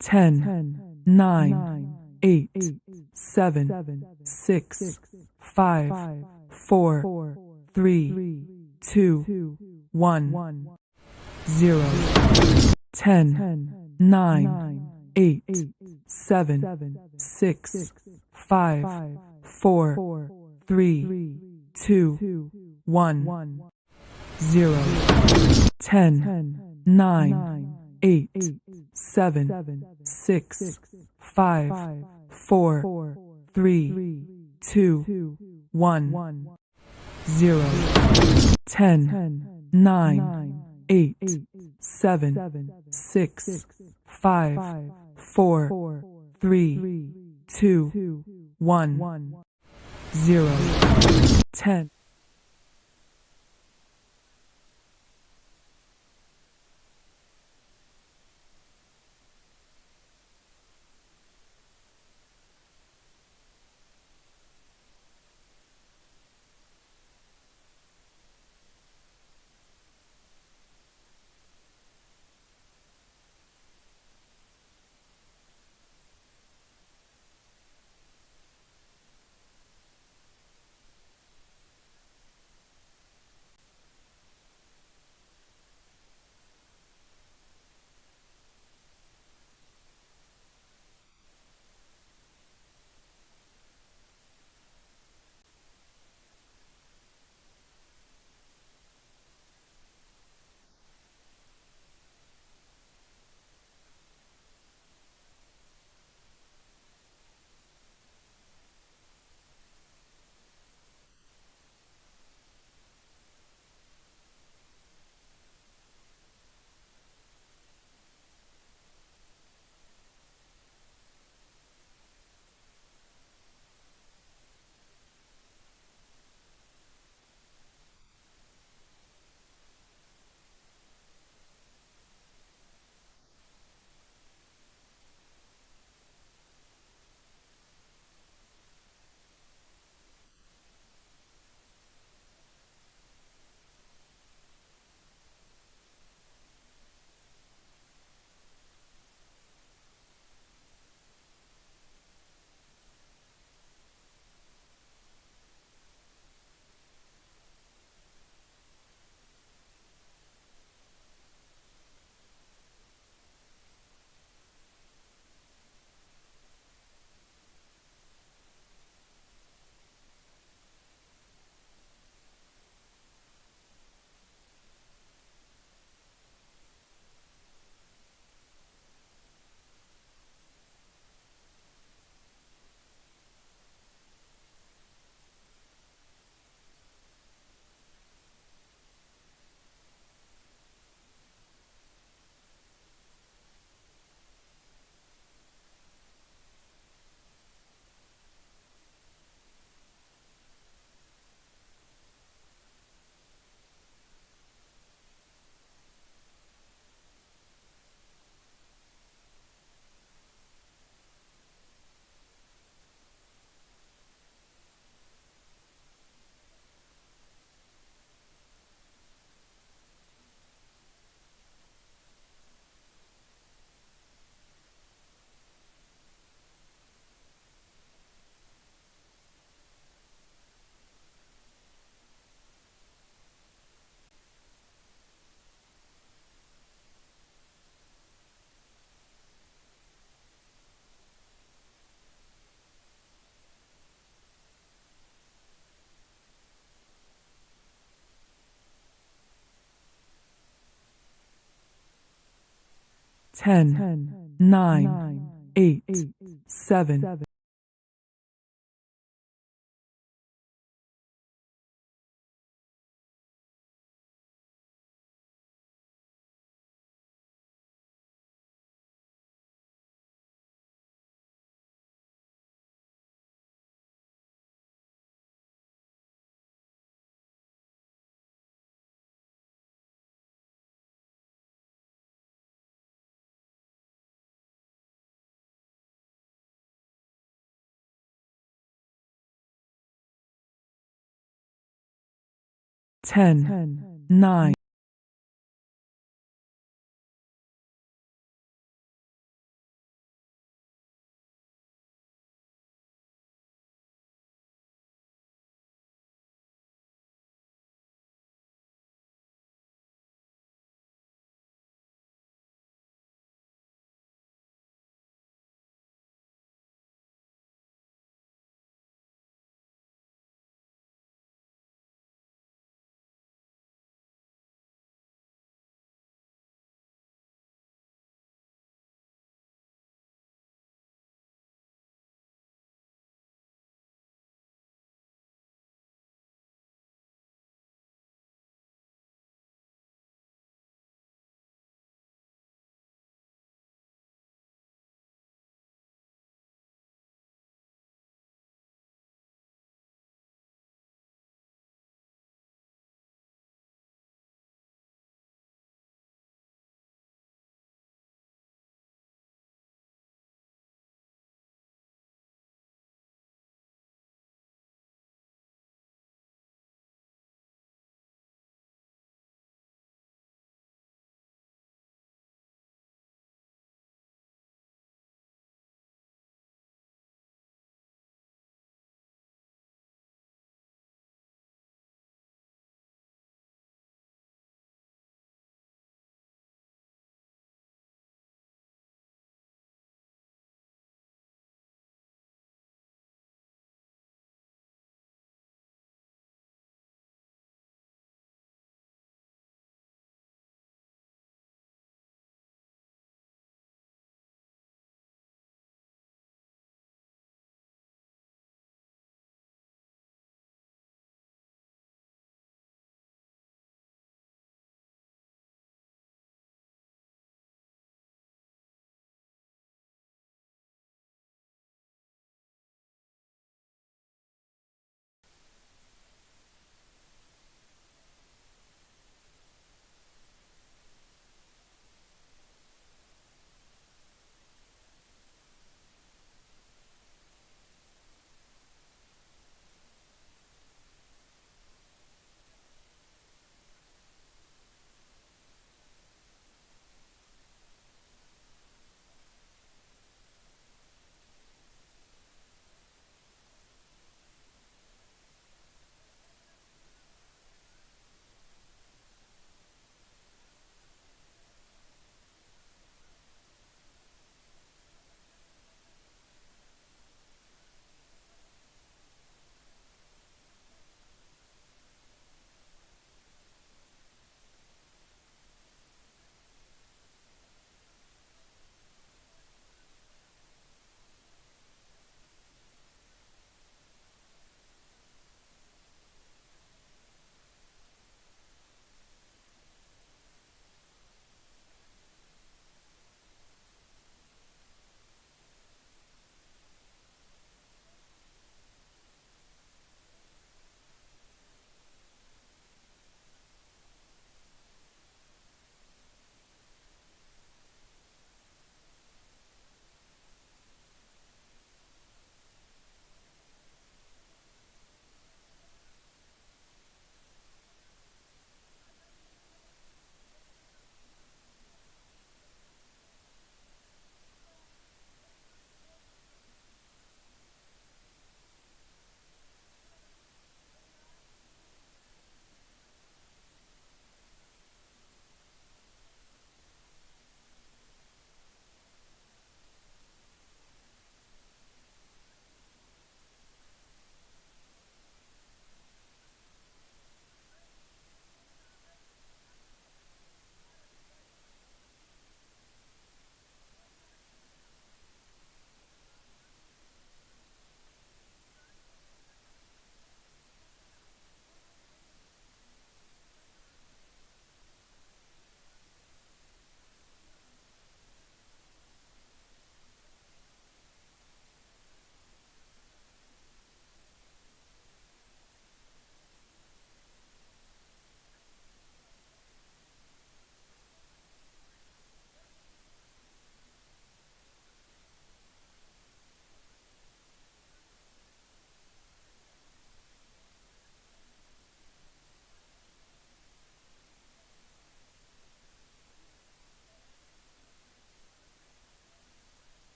10, 9, 8, 7, 6, 5, 4, 3, 2, 1, 0. 10, 9, 8, 7, 6, 5, 4, 3, 2, 1, 0. 10, 9, 8, 7, 6, 5, 4, 3, 2, 1, 0. 10, 9, 8, 7, 6, 5, 4, 3, 2, 1, 0. 10. Ten, 9, 8, 7, ten, 9.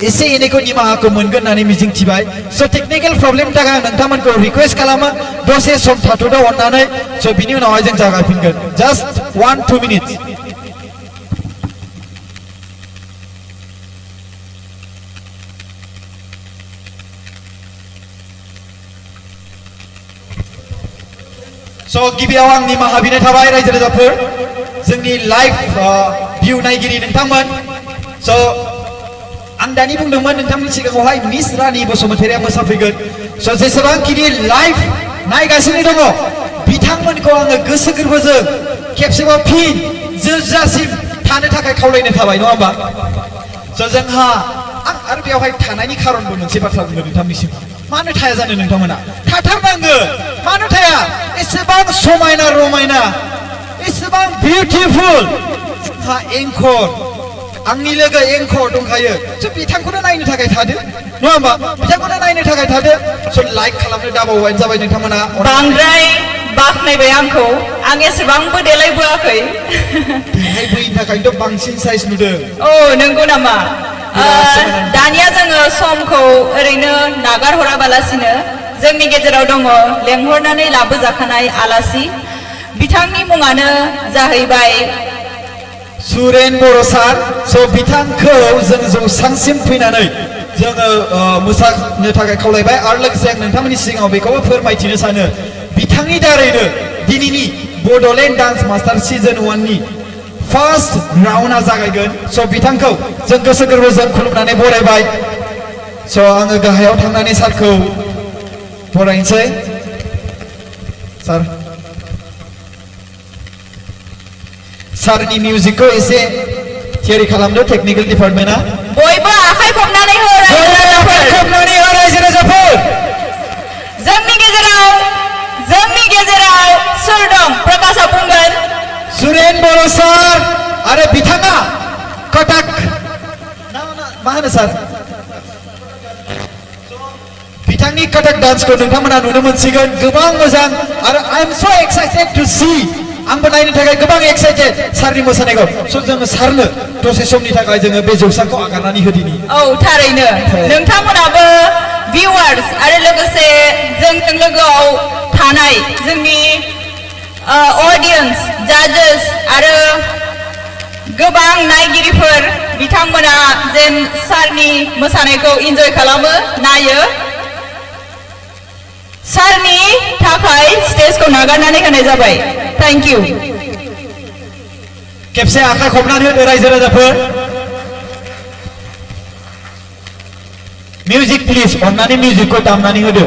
एसे एनैखौ निमाहाखौ मोनगोन होननानै मिजिंथिबाय स' टेकनिकेल प्रब्लेमनि थाखाय आं नोंथांमोनखौ रिक्वेस्ट खालामो दसे सम थाथ'दो अननानै स' बिनि उनावहाय जों जागायफिनगोन जास्ट 1-2 मिनिट्स स' गिबियाव आं निमाहा बिनाय थाबाय रायजो राजाफोर जोंनि लाइभ भिउ नायगिरि नोंथांमोन स' आं दानि बुंदोंमोन नोंथांमोननि सिगाङावहाय मिस रानि बसुमतारिया मोसाफैगोन स' जेसेबांखिनि लाइभ नायगासिनो दङ बिथांमोनखौ आङो गोसो गोरबोजों खेबसेबाव फिन जोबजासिम थानो थाखाय खावलायनो थाबाय नङा होमबा स' जोंहा आं आरो बेवहाय थानायनि खारनबो मोनसे बाथ्रा बुंगोन नोंथांनिसिम मानो थाया जानो नोंथांमोना थाथारनांगोन मानो थाया एसेबां समायना रमायना एसेबां बिउटिफुल जोंहा एंकर आंनि लोगो एंकर दंखायो स' बिथांखौनो नायनो थाखाय थादो नङा होमबा बिथांखौनो नायनो थाखाय थादो स' लाइक खालामनो दाबावबानो जाबाय नोंथांमोना बांद्राय बाखनायबाय आंखौ आं एसेबांबो देलायबोआखै देलायबोयिनि थाखायनोथ' बांसिन साइज नुदों औ नंगौ नामा दानिया जोङो समखौ ओरैनो नागार हराबालासिनो जोंनि गेजेराव दङ लेंहरनानै लाबोजाखानाय आलासि बिथांनि मुङानो जाहैबाय सुरेन बर' सार स' बिथांखौ जों जौसांसिम फैनानै जोङो मोसानो थाखाय खावलायबाय आरो लोगोसे आं नोंथांमोननि सिगाङाव बेखौबो फोरमायथिनो सानो बिथांनि दारैनो दिनैनि बड'लेण्ड डान्स मास्टार सिजन 1 नि फार्स्ट राउन्डआ जागायगोन स' बिथांखौ जों गोसो गोरबोजों खुलुमनानै बरायबाय स' आङो गाहायाव थांनानै सारखौ बरायनोसै सार सारनि मिउजिकखौ एसे थियारि खालामदो टेकनिकेल डिपार्टमेन्टआ बयबो आखाइ खबनानै हो रायजो राजाफोर जोंनि गेजेराव सोर दं प्रकाशआ बुंगोन सुरेन बर' सार आरो बिथाङा कटाक मा होनो सार बिथांनि कटाक डान्सखौ नोंथांमोना नुनो मोनसिगोन गोबां मोजां आरो आइ एम स' एक्साइटेड टु सी आंबो नायनो थाखाय गोबां एक्साइटेड सारनि मोसानायखौ स' जोङो सारनो दसे समनि थाखाय जोङो बे जौसांखौ आगारनानै होदिनि औ थारैनो नोंथांमोनाबो भिउवार्स आरो लोगोसे जोंजों लोगोआव थानाय जोंनि ऑडियंस जाजेस आरो गोबां नायगिरिफोर बिथांमोना जेन सारनि मोसानायखौ इन्जय खालामो नायो सारनि थाखाय स्टेजखौ नागारनानै होनाय जाबाय थैंक यू खेबसे आखाइ खबनानै होदो रायजो राजाफोर मिउजिक प्लिज अन्नानै मिउजिकखौ दामनानै होदो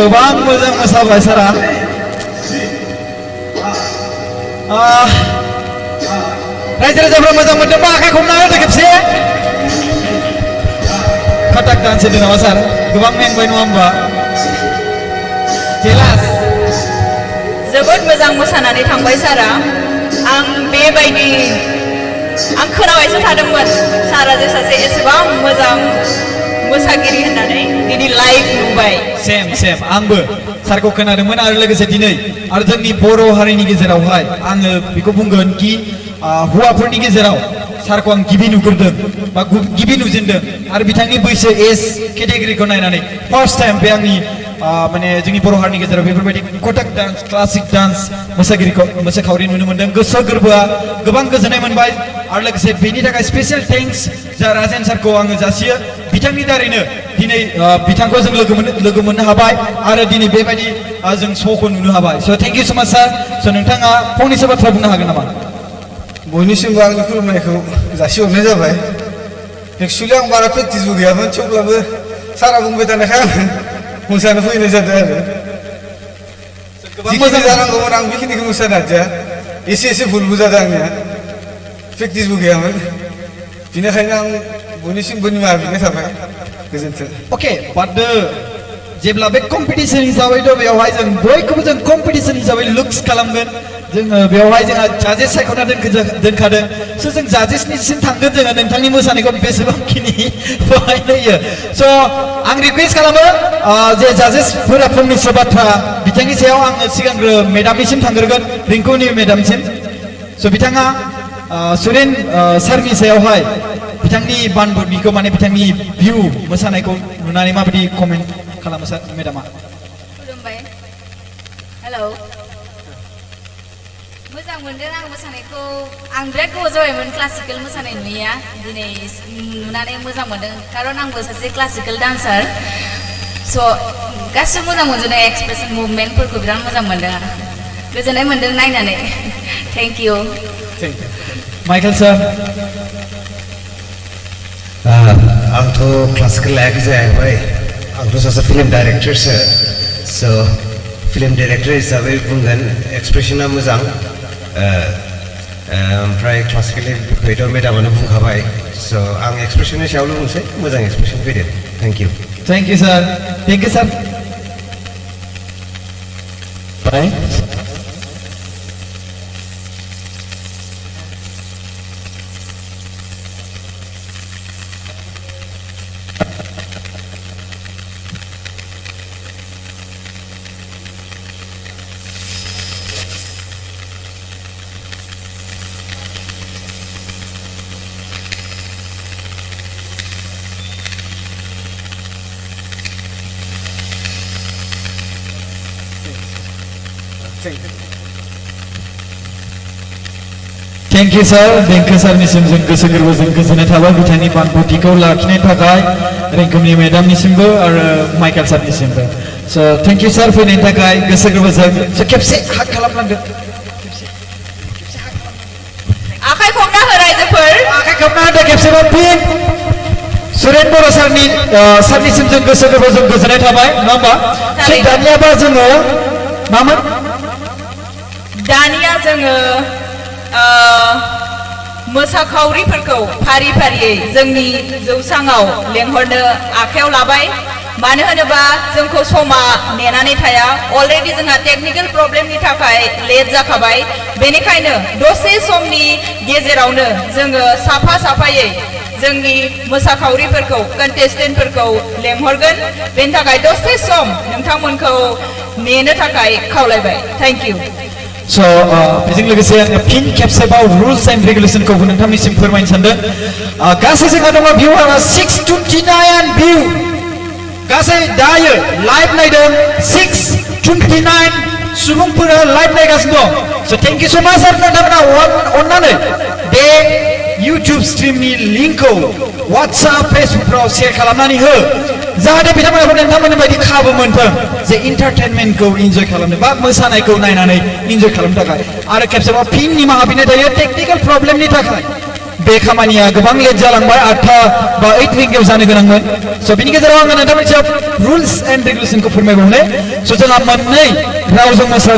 गोबां मोजां मोसाबाय सारा रायजो राजाफ्रा मोजां मोनदोंबा आखाइ खबना होदो खेबसे कटाक दान्स होदो नामा सार गोबां मेंबाय नङा होमबा जेलास जोबोद मोजां मोसानानै थांबाय सारा आं बेबायदि आं खोनाबायसो थादोंमोन सारा जे सासे एसेबां मोजां मोसागिरि होननानै दिनै लाइभ नुबाय सेम आंबो सारखौ खोनादोंमोन आरो लोगोसे दिनै आरो जोंनि बर' हारिनि गेजेरावहाय आङो बेखौ बुंगोन कि हौवाफोरनि गेजेराव सारखौ आं गिबि नुग्रोदों बा गिबि नुजेनदों आरो बिथांनि बैसो एज केटेगरिखौ नायनानै फार्स्ट टाइम बे आंनि माने जोंनि बर' हारिनि गेजेराव बेफोरबायदि कथक डान्स क्लासिक डान्स मोसाखावरि नुनो मोनदों गोसो गोरबोआ गोबां गोजोननाय मोनबाय आरो लोगोसे बेनि थाखाय स्पेशल थेंक्स जा राजेन सारखौ आङो जासियो बिथांनि दारैनो दिनै बिथांखौ जों लोगो मोननो हाबाय आरो दिनै बेबायदि जों श'खौ नुनो हाबाय स' थेंक इउ स' माच सार स' नोंथाङा फंनैसो बाथ्रा बुंनो हागोन नामा बयनिसिमबो आंनि खुलुमनायखौ जासिहरनाय जाबाय एक्सुवेलि आं बारा प्रेक्टिसबो गैयामोन थेवब्लाबो सारा बुंबाय थानायखाय आं मोसानो फैनाय जादों आरो जिखिनि जानांगौमोन आं बेखिनिखौ मोसानो हादिया एसे भुलबो जादों आंनिया प्रेक्टिसबो गैयामोन बेनिखायनो आं बयनिसिमबो निमाहा बिनाय थाबाय गोजोन्थों अके बाट जेब्ला बे कम्पिटिसन हिसाबै बेवहाय जों बयखौबो जों कम्पिटिसन हिसाबै लुक्स खालामगोन जोङो बेवहाय जोंहा जाजेस सायख'ना दोनखादों स' जों जाजेसनिसिम थांगोन जोङो नोंथांनि मोसानायखौ बेसेबांखिनि बाहायनो होयो स' आं रिकुवेस्ट खालामो जे जाजेसफोरा फंनैसो बाथ्रा बिथांनि सायाव आङो सिगांग्रो मेडामनिसिम थांग्रोगोन रिंकुनि मेडामसिम स' बिथाङा सुरेन सारनि सायावहाय बिथांनि बानबुरनिखौ माने बिथांनि भिउ मोसानायखौ नुनानै माबायदि कमेन्ट खालामो सार मेडामा खुलुमबाय हेलौ मोजां मोनदों आं मोसानायखौ आं बिराद गोबाव जाबायमोन क्लासिकेल मोसानाय नुयैया दिनै नुनानै मोजां मोनदों खारन आंबो सासे क्लासिकेल डान्सार स' गासिबो मोजां मोनजोबदों एक्सप्रेसन मुभमेन्टफोरखौ बिराद मोजां मोनदों आं गोजोननाय मोनदों नायनानै थेंक इउ माइकेल सार आंथ' क्लासिकेल लायाखै जाहैबाय आंथ' सासे फिल्म डाइरेक्टरसो स' फिल्म डाइरेक्टर हिसाबै बुंगोन एक्सप्रेसना मोजां ओमफ्राय क्लासिकेलनि बिखयथ' मेडामानो बुंखाबाय स' आं एक्सप्रेसननि सायावल' बुंसै मोजां एक्सप्रेसन फैदों थेंक इउ सार थेंक इउ सार थेंक इउ सार देंखो सारनिसिम जों गोसो गोरबोजों गोजोननाय थाबाय बिथांनि बानबुथिखौ लाखिनायनि थाखाय रिंकुमनि मेडामनिसिमबो आरो माइकेल सारनिसिमबो स' थेंक इउ सार फैनायनि थाखाय गोसो गोरबोजों स' खेबसे हाग खालामनांगोन आखाइ खबना हो रायजोफोर आखाइ खबना होदो खेबसेबो फिन सुरेन बर' सारनिसिम जों गोसो गोरबोजों गोजोननाय थाबाय नङा होमबा स' दानियाबा जोङो मामोन दानिया जोङो मोसाखावरिफोरखौ फारि फारियै जोंनि जौसाङाव लेंहरनो आखायाव लाबाय मानो होनोबा जोंखौ समा नेनानै थाया अलरेडि जोंहा टेकनिकेल प्रब्लेमनि थाखाय लेट जाखाबाय बेनिखायनो दसे समनि गेजेरावनो जोङो साफायै जोंनि मोसाखावरिफोरखौ कन्टेस्टेन्टफोरखौ लेंहरगोन बेनि थाखाय दसे सम नोंथांमोनखौ नेनो थाखाय खावलायबाय थेंक इउ स' बेजों लोगोसे आङो फिन खेबसेबाव रुल्स एन्ड रेगुलेसनखौ नोंथांनिसिम फोरमायनो सानदों गासै जोंहा दङ भिउआरआ 629 भिउ गासै दायो लाइभ नायदों 629 सुबुंफोरा लाइभ नायगासिनो दं स' थेंक इउ स' माच सार नोंथांमोना अननानै बे इउटुब स्ट्रिमनि लिंकखौ WhatsApp फेसबुकफ्राव शेयार खालामनानै हो जाहाथे बिथांमोनाबो नोंथांमोननि बायदि खाबु मोनथों जे इन्टारटेनमेन्टखौ इन्जय खालामनो बा मोसानायखौ नायनानै इन्जय खालामनो थाखाय आरो खेबसेबाव फिन निमाहा बिनाय थायो टेकनिकेल प्रब्लेमनि थाखाय बे खामानिया गोबां लेट जालांबाय 8 बा 8 रिंगायाव जानो गोनांमोन स' बिनि गेजेराव आङो नोंथांमोननि सायाव रुल्स एन्ड रेगुलेसनखौ फोरमायबावनो स' जोंहा मोननै रावजों मोसा